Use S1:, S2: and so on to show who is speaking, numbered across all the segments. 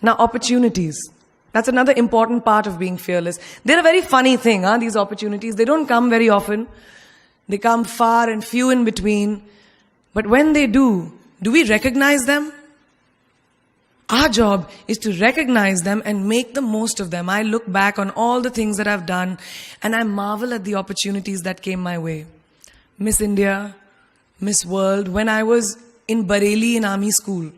S1: Now, opportunities. That's another important part of being fearless. They're a very funny thing, these opportunities. They don't come very often. They come far and few in between. But when they do we recognize them? Our job is to recognize them and make the most of them. I look back on all the things that I've done and I marvel at the opportunities that came my way. Miss India, Miss World, when I was in Bareilly in army school,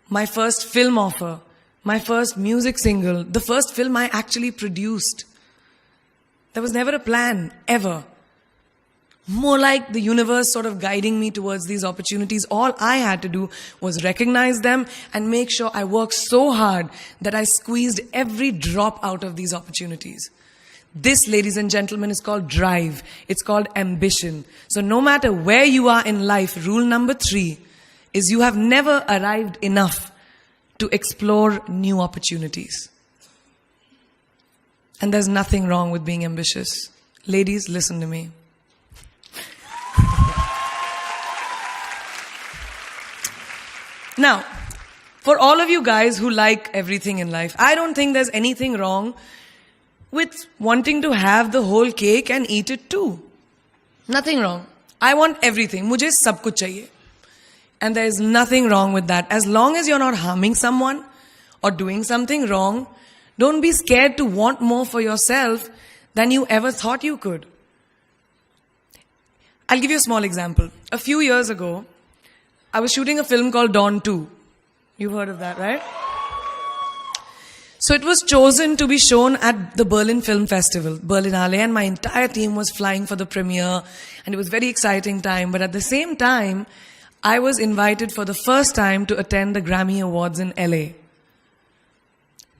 S1: my first film offer, my first music single, the first film I actually produced. There was never a plan, ever. More like the universe sort of guiding me towards these opportunities. All I had to do was recognize them and make sure I worked so hard that I squeezed every drop out of these opportunities. This, ladies and gentlemen, is called drive. It's called ambition. So no matter where you are in life, rule number 3 is you have never arrived enough to explore new opportunities. And there's nothing wrong with being ambitious. Ladies, listen to me. Now, for all of you guys who like everything in life, I don't think there's anything wrong with wanting to have the whole cake and eat it too. Nothing wrong. I want everything. Mujhe sab kuch chahiye. And there is nothing wrong with that. As long as you're not harming someone or doing something wrong, don't be scared to want more for yourself than you ever thought you could. I'll give you a small example. A few years ago, I was shooting a film called Dawn 2. You've heard of that, right? So it was chosen to be shown at the Berlin Film Festival, Berlinale, and my entire team was flying for the premiere, and it was a very exciting time. But at the same time, I was invited for the first time to attend the Grammy Awards in LA.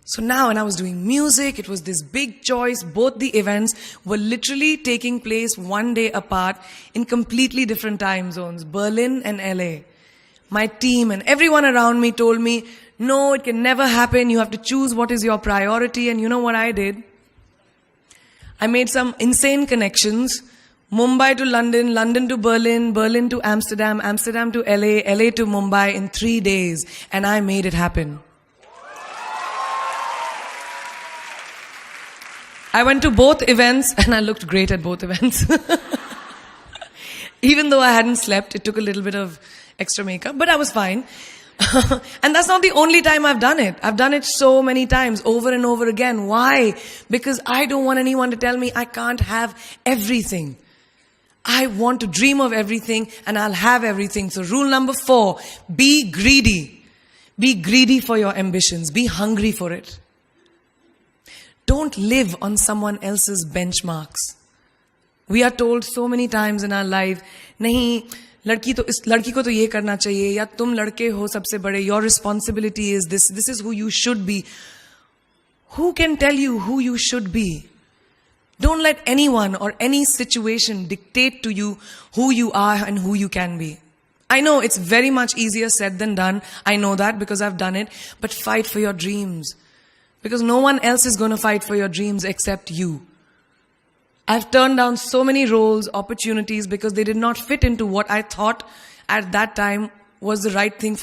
S1: So now, when I was doing music, it was this big choice. Both the events were literally taking place one day apart in completely different time zones, Berlin and LA. My team and everyone around me told me, no, it can never happen. You have to choose what is your priority. And you know what I did? I made some insane connections. Mumbai to London, London to Berlin, Berlin to Amsterdam, Amsterdam to LA, LA to Mumbai in 3 days. And I made it happen. I went to both events and I looked great at both events. Even though I hadn't slept, it took a little bit of extra makeup, but I was fine. And that's not the only time I've done it. I've done it so many times, over and over again. Why? Because I don't want anyone to tell me I can't have everything. I want to dream of everything and I'll have everything. So rule number 4, be greedy. Be greedy for your ambitions. Be hungry for it. Don't live on someone else's benchmarks. We are told so many times in our life, nahi, लड़की को तो ये करना चाहिए, या तुम लड़के हो सबसे बड़े, your responsibility is this is who you should be. Who can tell you who you should be? Don't let anyone or any situation dictate to you who you are and who you can be. I know it's very much easier said than done. I know that because I've done it. But fight for your dreams. Because no one else is going to fight for your dreams except you. I've turned down so many roles, opportunities, because they did not fit into what I thought at that time was the right thing for